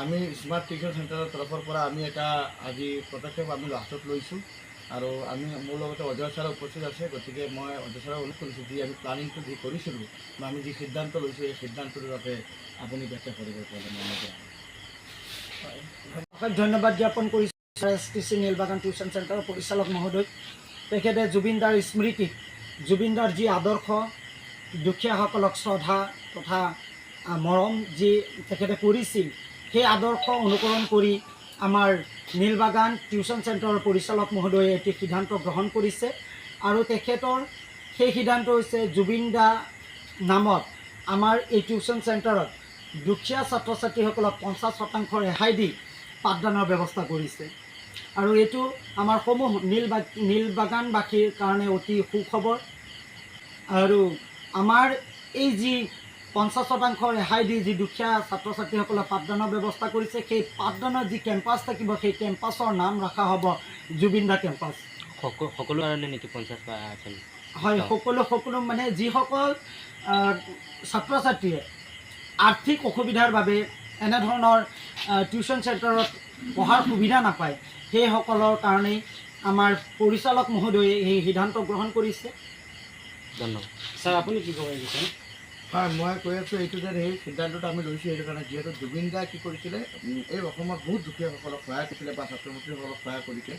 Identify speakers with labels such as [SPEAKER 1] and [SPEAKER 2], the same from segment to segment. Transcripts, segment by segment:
[SPEAKER 1] আমি smart tuition চেণ্টাৰৰ তৰফৰ পৰা আমি এটা আজি পদক্ষেপ আমি হাতত লৈছোঁ আৰু আমি মোৰ লগতে অজয় ছাৰ উপস্থিত আছে। গতিকে মই অজয় ছাৰক অনুৰোধ কৰিছোঁ যি আমি প্লানিংটো যি কৰিছিলোঁ বা আমি যি সিদ্ধান্ত লৈছোঁ এই সিদ্ধান্তটো যাতে আপুনি ব্যাখ্যা কৰিব পাৰে।
[SPEAKER 2] ধন্যবাদ জ্ঞাপন কৰিছোঁ STC নীলবাগান টিউশ্যন চেণ্টাৰৰ পৰিচালক মহোদয়। তেখেতে জুবিনদাৰ স্মৃতিত জুবিনদাৰ যি আদৰ্শ, দুখীয়াসকলক শ্ৰদ্ধা তথা মৰম যি তেখেতে কৰিছিল, সেই আদৰ্শ অনুকৰণ কৰি আমাৰ নীলবাগান টিউশ্যন চেণ্টাৰৰ পৰিচালক মহোদয়ে এটি সিদ্ধান্ত গ্ৰহণ কৰিছে আৰু তেখেতৰ সেই সিদ্ধান্ত হৈছে জুবিনদা নামত আমাৰ এই টিউশ্যন চেণ্টাৰত দুখীয়া ছাত্ৰ ছাত্ৰীসকলক 50% ৰেহাই দি পাঠদানৰ ব্যৱস্থা কৰিছে আৰু এইটো আমাৰ সমূহ নীলবাগানবাসীৰ কাৰণে অতি সুখবৰ। আৰু আমাৰ এই যি 50% ৰেহাই দি যি দুখীয়া ছাত্ৰ ছাত্ৰীসকলক পাঠদানৰ ব্যৱস্থা কৰিছে, সেই পাঠদানৰ যি কেম্পাছ থাকিব সেই কেম্পাছৰ নাম ৰখা হ'ব জুবিনদা কেম্পাছ।
[SPEAKER 3] সকলো কাৰণে নেকি 50%?
[SPEAKER 2] হয়, সকলো মানে যিসকল ছাত্ৰ ছাত্ৰীয়ে আৰ্থিক অসুবিধাৰ বাবে এনেধৰণৰ টিউশ্যন চেণ্টাৰত পঢ়াৰ সুবিধা নাপায়, সেইসকলৰ কাৰণেই আমাৰ পৰিচালক মহোদয়ে এই সিদ্ধান্ত গ্ৰহণ কৰিছে।
[SPEAKER 3] ধন্যবাদ
[SPEAKER 2] ছাৰ, আপুনি কি ক'ব বিচাৰে?
[SPEAKER 1] হয়, মই কৈ আছোঁ এইটো যে সেই সিদ্ধান্তটো আমি লৈছোঁ সেইটো কাৰণে যিহেতু জুবিনদাই কি কৰিছিলে, এই অসমত বহুত দুখীয়াসকলক সহায় কৰিছিলে বা ছাত্ৰ ছাত্ৰীসকলক সহায় কৰিছে।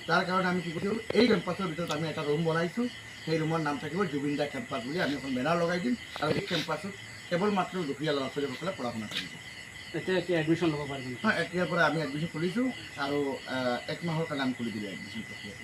[SPEAKER 1] তাৰ কাৰণে আমি কি কৰিছোঁ, এই কেম্পাছৰ ভিতৰত আমি এটা ৰুম বনাইছোঁ। সেই ৰুমৰ নাম থাকিব জুবিনদা কেম্পাছ বুলি। আমি এখন বেনাৰ লগাই দিম আৰু এই কেম্পাছত কেৱল মাত্ৰ দুখীয়া ল'ৰা ছোৱালীসকলে পঢ়া শুনা কৰিব।
[SPEAKER 2] এতিয়া এডমিশ্যন ল'ব পাৰিব?
[SPEAKER 1] হয়, এতিয়াৰ পৰা আমি এডমিশ্যন খুলিছোঁ আৰু 1 মাহৰ কাৰণে আমি খুলি দিলোঁ এডমিশ্যন প্ৰক্ৰিয়াটো।